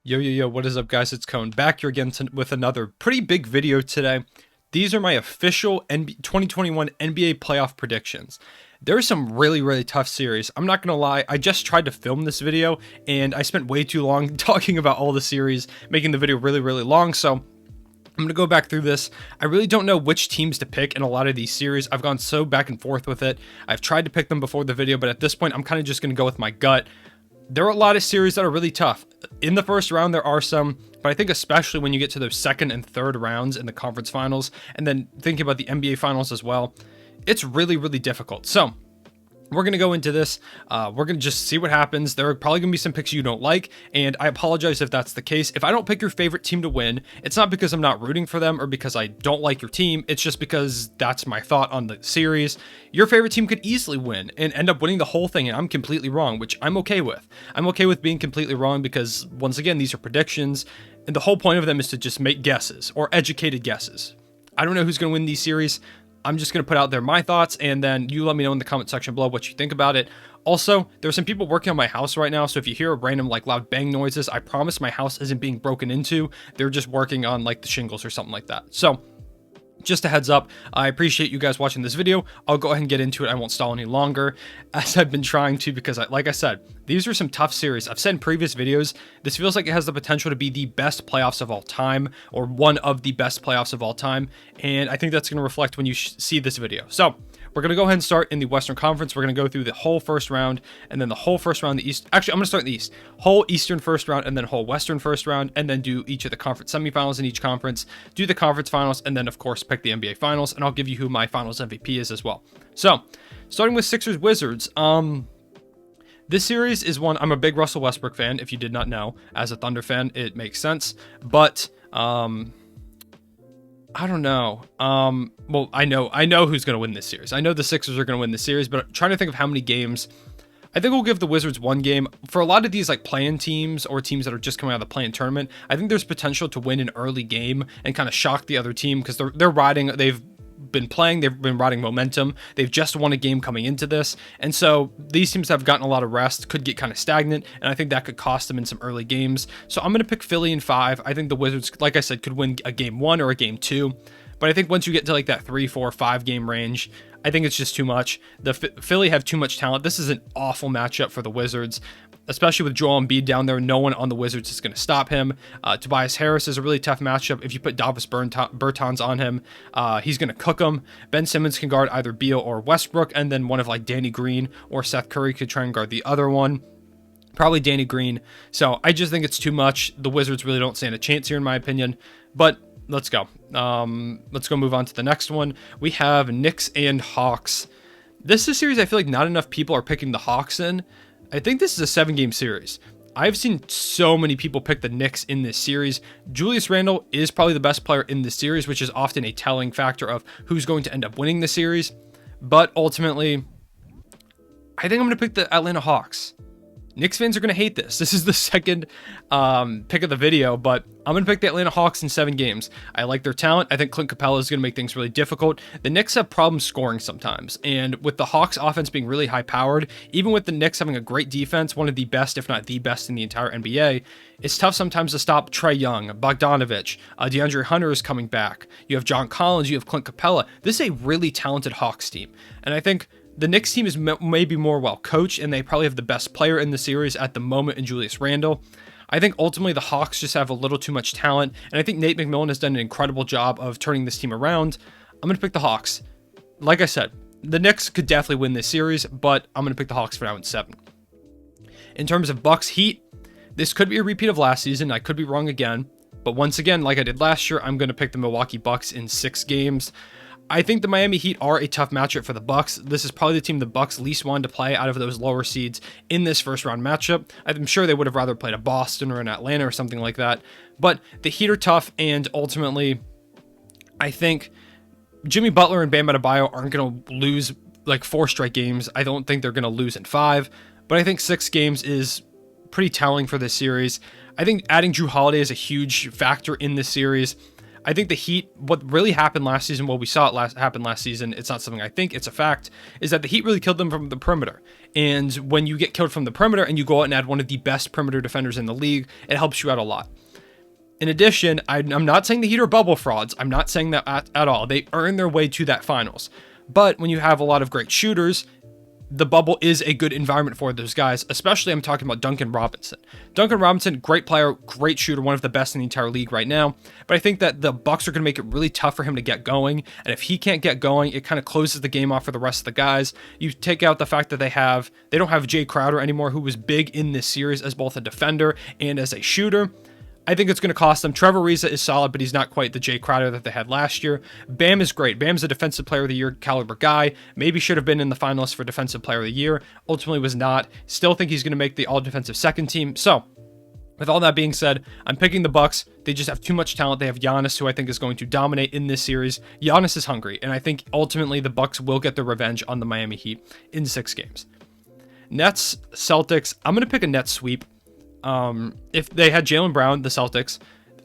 Yo, what is up, guys? It's Cone back here again with another pretty big video today. These are my official 2021 NBA playoff predictions. There's some really tough series. I'm not gonna lie, I just tried to film this video and I spent way too long talking about all the series, making the video really long, so I'm gonna go back through this. I really don't know which teams to pick in a lot of these series. I've gone so back and forth with it. I've tried to pick them before the video, but at this point, I'm kind of just gonna go with my gut. There are a lot of series that are really tough. In the first round, there are some, but I think especially when you get to those second and third rounds in the conference finals, and then thinking about the NBA finals as well, it's really difficult. So we're going to go into this. We're going to just see what happens. There are probably going to be some picks you don't like, and I apologize if that's the case. If I don't pick your favorite team to win, it's not because I'm not rooting for them or because I don't like your team. It's just because that's my thought on the series. Your favorite team could easily win and end up winning the whole thing, and I'm completely wrong, which I'm okay with. I'm okay with being completely wrong because, once again, these are predictions, and the whole point of them is to just make guesses or educated guesses. I don't know who's going to win these series. I'm just going to put out there my thoughts, and then you let me know in the comment section below what you think about it. Also, there's some people working on my house right now, so if you hear random loud bang noises, I promise my house isn't being broken into. They're just working on the shingles or something like that. So just a heads up, I appreciate you guys watching this video. I'll go ahead and get into it. I won't stall any longer, as I've been trying to, because like I said, these are some tough series. I've said in previous videos, this feels like it has the potential to be the best playoffs of all time, or one of the best playoffs of all time, and I think that's going to reflect when you see this video. So we're going to go ahead and start in the Western Conference. We're going to go through the whole first round, and then the whole first round in the East. Actually, I'm going to start in the East. Whole Eastern first round, and then whole Western first round, and then do each of the conference semifinals in each conference, do the conference finals, and then, of course, pick the NBA finals, and I'll give you who my finals MVP is as well. So, starting with Sixers-Wizards, this series is one, I'm a big Russell Westbrook fan, if you did not know. As a Thunder fan, it makes sense, but, I don't know. Well, I know who's going to win this series. I know the Sixers are going to win this series, but I'm trying to think of how many games. I think we'll give the Wizards one game. For a lot of these play-in teams or teams that are just coming out of the play-in tournament, I think there's potential to win an early game and kind of shock the other team because they're riding. They've been riding momentum. They've just won a game coming into this, and so these teams have gotten a lot of rest, could get kind of stagnant, and I think that could cost them in some early games. So I'm going to pick Philly in 5. I think the Wizards, like I said, could win a game 1 or a game 2, but I think once you get to that 3, 4, 5 game range, I think it's just too much. The Philly have too much talent. This is an awful matchup for the Wizards, especially with Joel Embiid down there. No one on the Wizards is going to stop him. Tobias Harris is a really tough matchup. If you put Davis Bertans on him, he's going to cook him. Ben Simmons can guard either Beal or Westbrook, and then one of Danny Green or Seth Curry could try and guard the other one. Probably Danny Green. So I just think it's too much. The Wizards really don't stand a chance here, in my opinion. But let's go. Let's go move on to the next one. We have Knicks and Hawks. This is a series I feel like not enough people are picking the Hawks in. I think this is a 7-game series. I've seen so many people pick the Knicks in this series. Julius Randle is probably the best player in this series, which is often a telling factor of who's going to end up winning the series. But ultimately, I think I'm going to pick the Atlanta Hawks. Knicks fans are going to hate this. This is the second pick of the video, but I'm going to pick the Atlanta Hawks in 7 games. I like their talent. I think Clint Capella is going to make things really difficult. The Knicks have problems scoring sometimes, and with the Hawks offense being really high-powered, even with the Knicks having a great defense, one of the best, if not the best in the entire NBA, it's tough sometimes to stop Trae Young, Bogdanovich, DeAndre Hunter is coming back. You have John Collins, you have Clint Capella. This is a really talented Hawks team, and I think the Knicks team is maybe more well-coached, and they probably have the best player in the series at the moment in Julius Randle. I think ultimately the Hawks just have a little too much talent, and I think Nate McMillan has done an incredible job of turning this team around. I'm going to pick the Hawks. Like I said, the Knicks could definitely win this series, but I'm going to pick the Hawks for now in 7. In terms of Bucks Heat, this could be a repeat of last season. I could be wrong again, but once again, like I did last year, I'm going to pick the Milwaukee Bucks in 6 games. I think the Miami Heat are a tough matchup for the Bucks. This is probably the team the Bucks least wanted to play out of those lower seeds in this first round matchup. I'm sure they would have rather played a Boston or an Atlanta or something like that. But the Heat are tough, and ultimately, I think Jimmy Butler and Bam Adebayo aren't going to lose 4 straight games. I don't think they're going to lose in 5, but I think 6 games is pretty telling for this series. I think adding Drew Holiday is a huge factor in this series. I think the Heat, what really happened last season, we saw it happen last season, it's not something I think, it's a fact, is that the Heat really killed them from the perimeter. And when you get killed from the perimeter and you go out and add one of the best perimeter defenders in the league, it helps you out a lot. In addition, I'm not saying the Heat are bubble frauds. I'm not saying that at all. They earned their way to that finals. But when you have a lot of great shooters, the bubble is a good environment for those guys, especially I'm talking about Duncan Robinson. Duncan Robinson, great player, great shooter, one of the best in the entire league right now. But I think that the Bucks are going to make it really tough for him to get going. And if he can't get going, it kind of closes the game off for the rest of the guys. You take out the fact that they don't have Jay Crowder anymore, who was big in this series as both a defender and as a shooter. I think it's going to cost them. Trevor Ariza is solid, but he's not quite the Jay Crowder that they had last year. Bam is great. Bam's a Defensive Player of the Year caliber guy. Maybe should have been in the finalists for Defensive Player of the Year. Ultimately was not. Still think he's going to make the All-Defensive second team. So, with all that being said, I'm picking the Bucks. They just have too much talent. They have Giannis, who I think is going to dominate in this series. Giannis is hungry, and I think ultimately the Bucks will get their revenge on the Miami Heat in 6 games. Nets, Celtics. I'm going to pick a Nets sweep. If they had Jaylen Brown, the Celtics,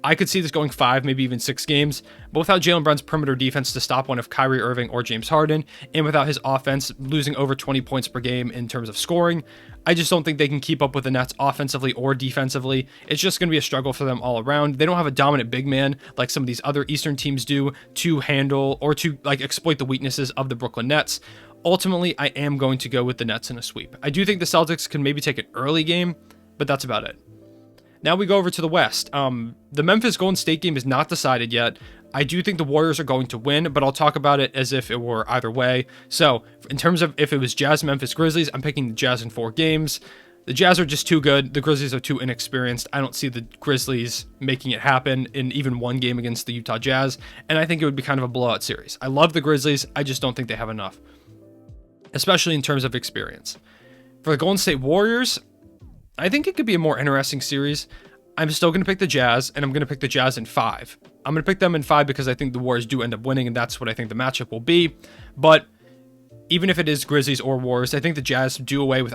I could see this going 5, maybe even 6 games, but without Jaylen Brown's perimeter defense to stop one of Kyrie Irving or James Harden, and without his offense losing over 20 points per game in terms of scoring, I just don't think they can keep up with the Nets offensively or defensively. It's just going to be a struggle for them all around. They don't have a dominant big man like some of these other Eastern teams do to handle or to exploit the weaknesses of the Brooklyn Nets. Ultimately, I am going to go with the Nets in a sweep. I do think the Celtics can maybe take an early game, but that's about it. Now we go over to the West. The Memphis Golden State game is not decided yet. I do think the Warriors are going to win, but I'll talk about it as if it were either way. So, in terms of if it was Jazz, Memphis, Grizzlies, I'm picking the Jazz in 4 games. The Jazz are just too good. The Grizzlies are too inexperienced. I don't see the Grizzlies making it happen in even 1 game against the Utah Jazz, and I think it would be kind of a blowout series. I love the Grizzlies. I just don't think they have enough, especially in terms of experience. For the Golden State Warriors, I think it could be a more interesting series. I'm still going to pick the Jazz, and I'm going to pick the Jazz in 5. I'm going to pick them in 5 because I think the Warriors do end up winning, and that's what I think the matchup will be. But even if it is Grizzlies or Warriors, I think the Jazz do away with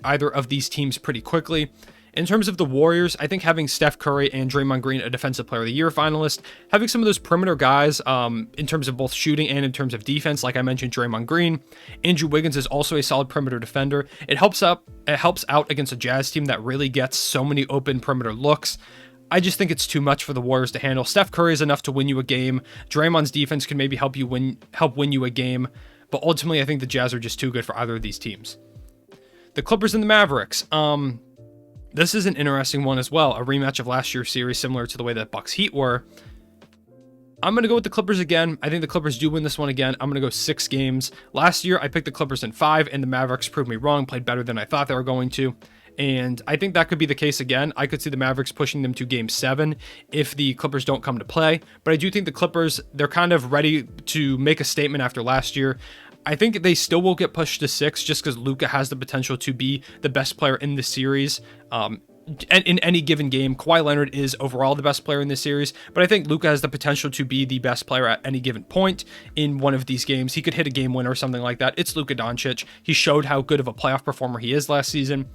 either of these teams pretty quickly. In terms of the Warriors, I think having Steph Curry and Draymond Green a Defensive Player of the Year finalist, having some of those perimeter guys in terms of both shooting and in terms of defense, like I mentioned, Draymond Green. Andrew Wiggins is also a solid perimeter defender. It helps out against a Jazz team that really gets so many open perimeter looks. I just think it's too much for the Warriors to handle. Steph Curry is enough to win you a game. Draymond's defense can maybe help win you a game, but ultimately I think the Jazz are just too good for either of these teams. The Clippers and the Mavericks. This is an interesting one as well, a rematch of last year's series, similar to the way that Bucks Heat were. I'm going to go with the Clippers again. I think the Clippers do win this one again. I'm going to go 6 games. Last year, I picked the Clippers in 5, and the Mavericks proved me wrong, played better than I thought they were going to. And I think that could be the case again. I could see the Mavericks pushing them to Game 7 if the Clippers don't come to play. But I do think the Clippers, they're kind of ready to make a statement after last year. I think they still will get pushed to 6 just because Luka has the potential to be the best player in the series. In any given game, Kawhi Leonard is overall the best player in this series, but I think Luka has the potential to be the best player at any given point in one of these games. He could hit a game winner or something like that. It's Luka Doncic. He showed how good of a playoff performer he is last season.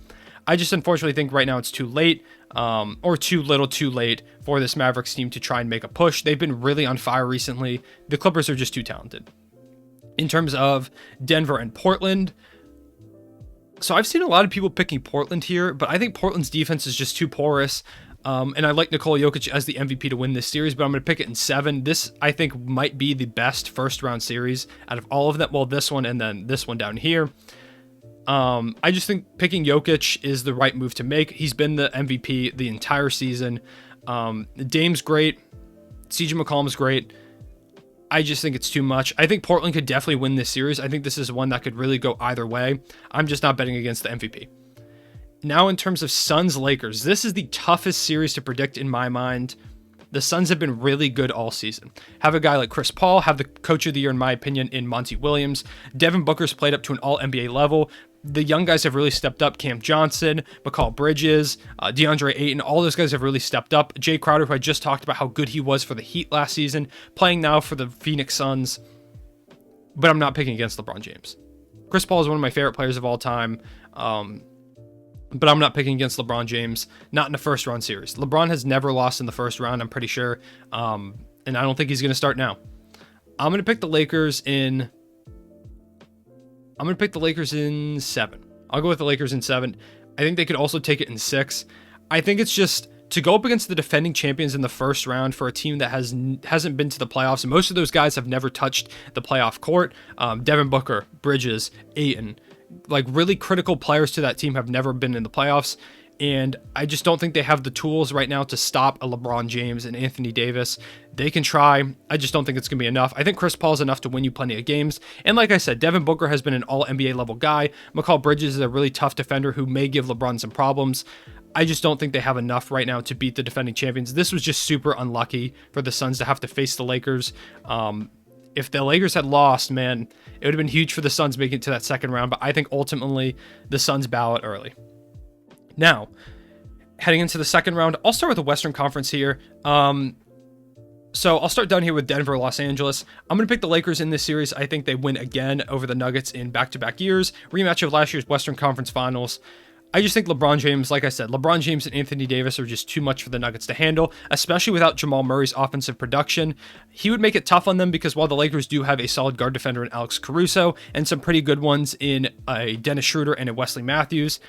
I just unfortunately think right now it's too late, or too little too late for this Mavericks team to try and make a push. They've been really on fire recently. The Clippers are just too talented. In terms of Denver and Portland, so I've seen a lot of people picking Portland here, but I think Portland's defense is just too porous. And I like Nikola Jokic as the MVP to win this series, but I'm going to pick it in 7. This, I think, might be the best first-round series out of all of them. Well, this one and then this one down here. I just think picking Jokic is the right move to make. He's been the MVP the entire season. Dame's great. CJ McCollum's great. I just think it's too much. I think Portland could definitely win this series. I think this is one that could really go either way. I'm just not betting against the MVP. Now, in terms of Suns-Lakers, this is the toughest series to predict in my mind. The Suns have been really good all season. Have a guy like Chris Paul, have the coach of the year, in my opinion, in Monty Williams. Devin Booker's played up to an all-NBA level. The young guys have really stepped up. Cam Johnson, Mikal Bridges, DeAndre Ayton, all those guys have really stepped up. Jay Crowder, who I just talked about how good he was for the Heat last season, playing now for the Phoenix Suns. But I'm not picking against LeBron James. Chris Paul is one of my favorite players of all time. But I'm not picking against LeBron James, not in a first-round series. LeBron has never lost in the first round, I'm pretty sure. And and I don't think he's going to start now. I'm going to pick the Lakers in 7. I'll go with the Lakers in 7. I think they could also take it in 6. I think it's just to go up against the defending champions in the first round for a team that hasn't been to the playoffs, and most of those guys have never touched the playoff court. Devin Booker, Bridges, Ayton, like really critical players to that team have never been in the playoffs. And I just don't think they have the tools right now to stop a LeBron James and Anthony Davis. They can try. I just don't think it's going to be enough. I think Chris Paul is enough to win you plenty of games. And like I said, Devin Booker has been an all-NBA level guy. Mikal Bridges is a really tough defender who may give LeBron some problems. I just don't think they have enough right now to beat the defending champions. This was just super unlucky for the Suns to have to face the Lakers. If the Lakers had lost, man, it would have been huge for the Suns making it to that second round. But I think ultimately the Suns bow out early. Now, heading into the second round, I'll start with the Western Conference here. So I'll start down here with Denver, Los Angeles. I'm going to pick the Lakers in this series. I think they win again over the Nuggets in back-to-back years. Rematch of last year's Western Conference Finals. I just think LeBron James, like I said, LeBron James and Anthony Davis are just too much for the Nuggets to handle, especially without Jamal Murray's offensive production. He would make it tough on them because while the Lakers do have a solid guard defender in Alex Caruso and some pretty good ones in a Dennis Schroeder and a Wesley Matthews,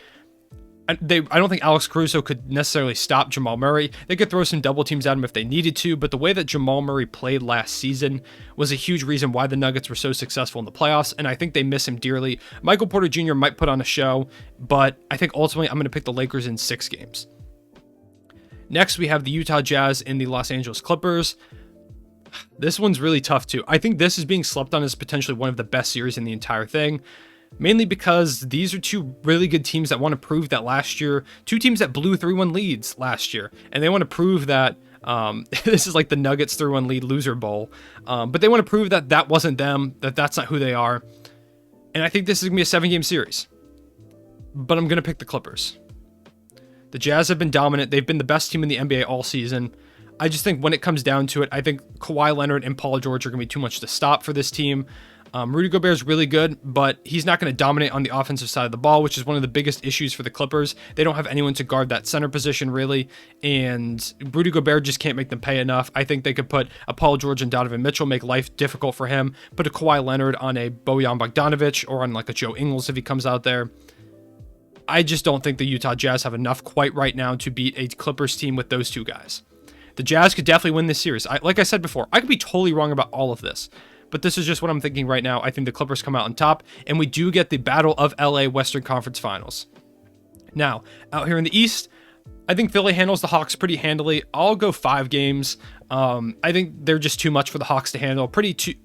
I don't think Alex Caruso could necessarily stop Jamal Murray. They could throw some double teams at him if they needed to, but the way that Jamal Murray played last season was a huge reason why the Nuggets were so successful in the playoffs, and I think they miss him dearly. Michael Porter Jr. might put on a show, but I think ultimately I'm going to pick the Lakers in 6 games. Next, we have the Utah Jazz and the Los Angeles Clippers. This one's really tough too. I think this is being slept on as potentially one of the best series in the entire thing. Mainly because these are two really good teams that want to prove that last year, two teams that blew 3-1 leads last year, and they want to prove that this is like the Nuggets 3-1 lead loser bowl, but they want to prove that that wasn't them, that that's not who they are, and I think this is going to be a 7-game series, but I'm going to pick the Clippers. The Jazz have been dominant. They've been the best team in the NBA all season. I just think when it comes down to it, I think Kawhi Leonard and Paul George are going to be too much to stop for this team. Rudy Gobert is really good, but he's not going to dominate on the offensive side of the ball, which is one of the biggest issues for the Clippers. They don't have anyone to guard that center position, really, and Rudy Gobert just can't make them pay enough. I think they could put a Paul George and Donovan Mitchell, make life difficult for him, put a Kawhi Leonard on a Bojan Bogdanovic or on like a Joe Ingles if he comes out there. I just don't think the Utah Jazz have enough quite right now to beat a Clippers team with those two guys. The Jazz could definitely win this series. Like I said before, I could be totally wrong about all of this, but this is just what I'm thinking right now. I think the Clippers come out on top, and we do get the Battle of LA Western Conference Finals. Now, out here in the East, I think Philly handles the Hawks pretty handily. I'll go 5 games. I think they're just too much for the Hawks to handle.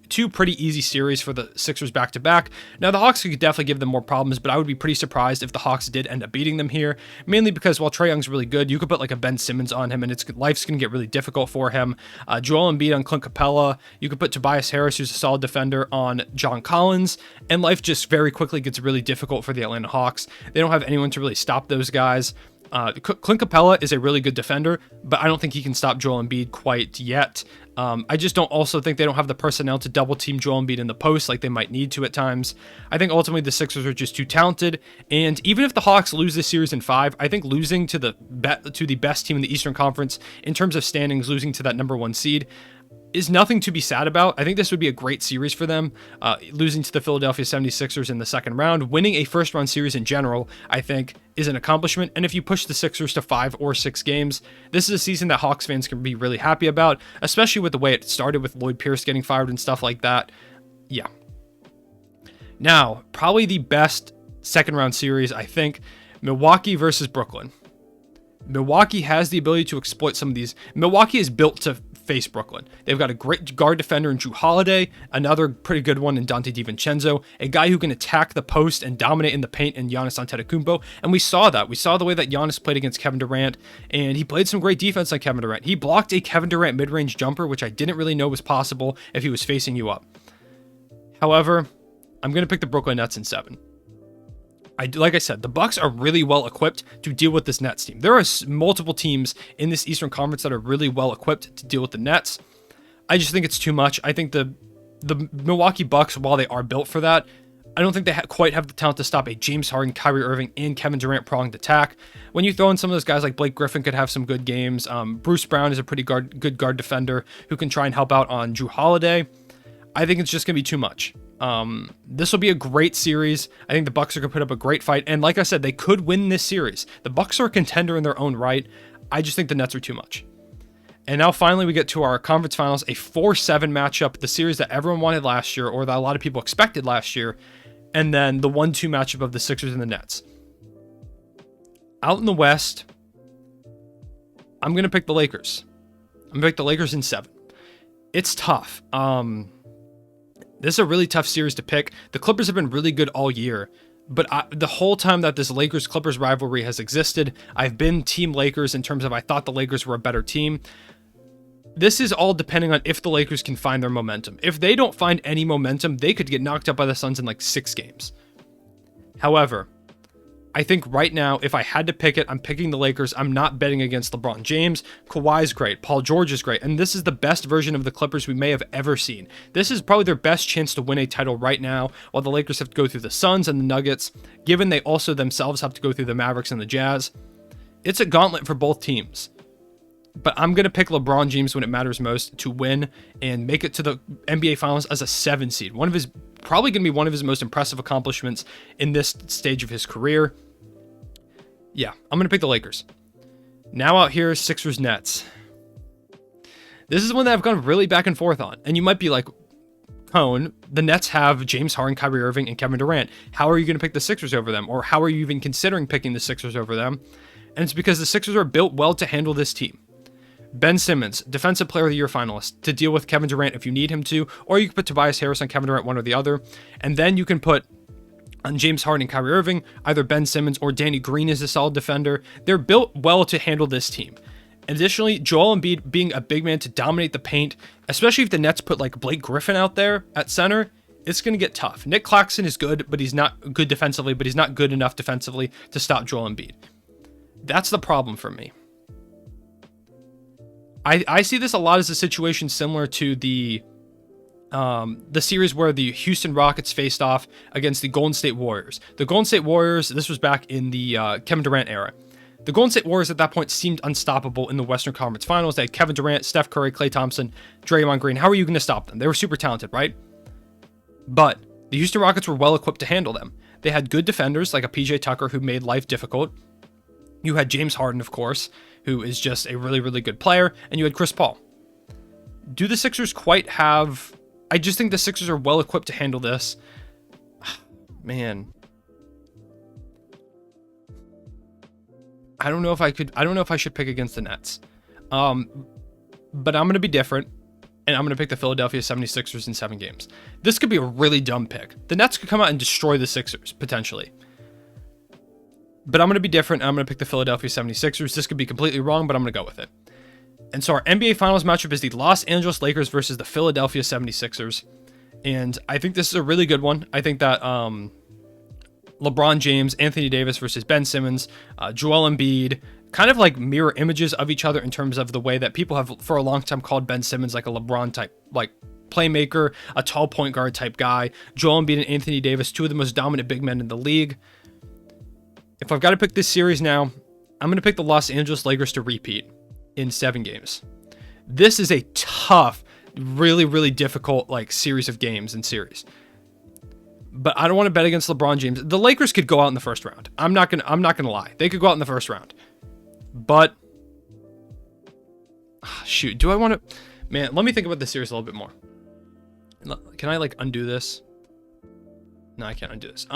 Two pretty easy series for the Sixers back-to-back. Now, the Hawks could definitely give them more problems, but I would be pretty surprised if the Hawks did end up beating them here, mainly because while Trae Young's really good, you could put like a Ben Simmons on him, and life's going to get really difficult for him. Joel Embiid on Clint Capella. You could put Tobias Harris, who's a solid defender, on John Collins, and life just very quickly gets really difficult for the Atlanta Hawks. They don't have anyone to really stop those guys. Clint Capella is a really good defender, but I don't think he can stop Joel Embiid quite yet. I just don't also think they don't have the personnel to double team Joel Embiid in the post like they might need to at times. I think ultimately the Sixers are just too talented, and even if the Hawks lose this series in 5, I think losing to the best team in the Eastern Conference in terms of standings, losing to that number 1 seed, is nothing to be sad about. I think this would be a great series for them. Losing to the Philadelphia 76ers in the second round, winning a first round series in general, I think is an accomplishment. And if you push the Sixers to 5 or 6 games, this is a season that Hawks fans can be really happy about, especially with the way it started with Lloyd Pierce getting fired and stuff like that. Yeah. Now, probably the best second round series, I think, Milwaukee versus Brooklyn. Milwaukee has the ability to exploit some of these. Milwaukee is built to face Brooklyn. They've got a great guard defender in Jrue Holiday, another pretty good one in Dante DiVincenzo, a guy who can attack the post and dominate in the paint in Giannis Antetokounmpo, and we saw that. We saw the way that Giannis played against Kevin Durant, and he played some great defense on Kevin Durant. He blocked a Kevin Durant mid-range jumper, which I didn't really know was possible if he was facing you up. However, I'm going to pick the Brooklyn Nets in 7. Like I said, the Bucks are really well equipped to deal with this Nets team. There are multiple teams in this Eastern Conference that are really well equipped to deal with the Nets. I just think it's too much. I think the Milwaukee Bucks, while they are built for that, I don't think they quite have the talent to stop a James Harden, Kyrie Irving, and Kevin Durant pronged attack. When you throw in some of those guys like Blake Griffin could have some good games. Bruce Brown is a pretty good guard defender who can try and help out on Jrue Holiday. I think it's just going to be too much. This will be a great series. I think the Bucks are going to put up a great fight. And like I said, they could win this series. The Bucks are a contender in their own right. I just think the Nets are too much. And now finally we get to our conference finals, a 4-7 matchup, the series that everyone wanted last year, or that a lot of people expected last year. And then the 1-2 matchup of the Sixers and the Nets. Out in the West, I'm going to pick the Lakers. I'm going to pick the Lakers in 7. It's tough. This is a really tough series to pick. The Clippers have been really good all year. But the whole time that this Lakers-Clippers rivalry has existed, I've been Team Lakers in terms of I thought the Lakers were a better team. This is all depending on if the Lakers can find their momentum. If they don't find any momentum, they could get knocked out by the Suns in like 6 games. However, I think right now, if I had to pick it, I'm picking the Lakers. I'm not betting against LeBron James. Kawhi's great. Paul George is great. And this is the best version of the Clippers we may have ever seen. This is probably their best chance to win a title right now, while the Lakers have to go through the Suns and the Nuggets, given they also themselves have to go through the Mavericks and the Jazz. It's a gauntlet for both teams. But I'm going to pick LeBron James when it matters most to win and make it to the NBA Finals as a 7 seed. Probably going to be one of his most impressive accomplishments in this stage of his career. Yeah, I'm going to pick the Lakers. Now out here, Sixers Nets. This is one that I've gone really back and forth on. And you might be like, Cone, the Nets have James Harden, Kyrie Irving, and Kevin Durant. How are you going to pick the Sixers over them? Or how are you even considering picking the Sixers over them? And it's because the Sixers are built well to handle this team. Ben Simmons, Defensive Player of the Year finalist, to deal with Kevin Durant if you need him to, or you can put Tobias Harris on Kevin Durant, one or the other, and then you can put on James Harden and Kyrie Irving, either Ben Simmons or Danny Green is a solid defender. They're built well to handle this team. Additionally, Joel Embiid being a big man to dominate the paint, especially if the Nets put like Blake Griffin out there at center, it's going to get tough. Nick Claxton is good, but he's not good defensively, but he's not good enough defensively to stop Joel Embiid. That's the problem for me. I see this a lot as a situation similar to the series where the Houston Rockets faced off against the Golden State Warriors. The Golden State Warriors, this was back in the Kevin Durant era. The Golden State Warriors at that point seemed unstoppable in the Western Conference Finals. They had Kevin Durant, Steph Curry, Klay Thompson, Draymond Green. How are you going to stop them? They were super talented, right? But the Houston Rockets were well equipped to handle them. They had good defenders like a PJ Tucker who made life difficult. You had James Harden, of course, who is just a really, really good player, and you had Chris Paul. Do the Sixers quite have... I just think the Sixers are well equipped to handle this. Man. I don't know if I should pick against the Nets. But I'm going to be different, and I'm going to pick the Philadelphia 76ers in 7 games. This could be a really dumb pick. The Nets could come out and destroy the Sixers, potentially. But I'm going to be different. I'm going to pick the Philadelphia 76ers. This could be completely wrong, but I'm going to go with it. And so our NBA Finals matchup is the Los Angeles Lakers versus the Philadelphia 76ers. And I think this is a really good one. I think that LeBron James, Anthony Davis versus Ben Simmons, Joel Embiid, kind of like mirror images of each other in terms of the way that people have for a long time called Ben Simmons like a LeBron type, like playmaker, a tall point guard type guy. Joel Embiid and Anthony Davis, 2 of the most dominant big men in the league. If I've got to pick this series now, I'm going to pick the Los Angeles Lakers to repeat in 7 games. This is a tough, really, really difficult series of games and series. But I don't want to bet against LeBron James. The Lakers could go out in the first round. I'm not gonna lie. They could go out in the first round. But shoot, do I want to? Man, let me think about this series a little bit more. Can I undo this? No, I can't undo this.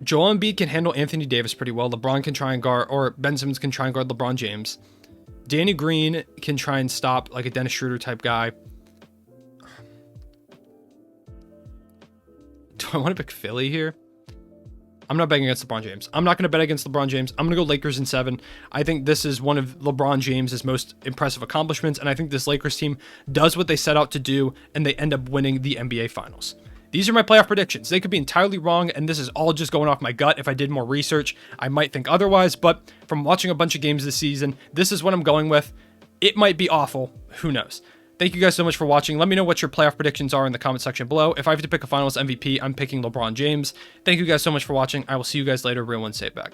Joel Embiid can handle Anthony Davis pretty well. LeBron can try and guard, or Ben Simmons can try and guard LeBron James. Danny Green can try and stop a Dennis Schroeder type guy. Do I want to pick Philly here? I'm not betting against LeBron James. I'm not going to bet against LeBron James. I'm going to go Lakers in 7. I think this is one of LeBron James's most impressive accomplishments, and I think this Lakers team does what they set out to do, and they end up winning the NBA Finals. These are my playoff predictions. They could be entirely wrong, and this is all just going off my gut. If I did more research, I might think otherwise, but from watching a bunch of games this season, this is what I'm going with. It might be awful. Who knows? Thank you guys so much for watching. Let me know what your playoff predictions are in the comment section below. If I have to pick a finals MVP, I'm picking LeBron James. Thank you guys so much for watching. I will see you guys later. Real one, say it back.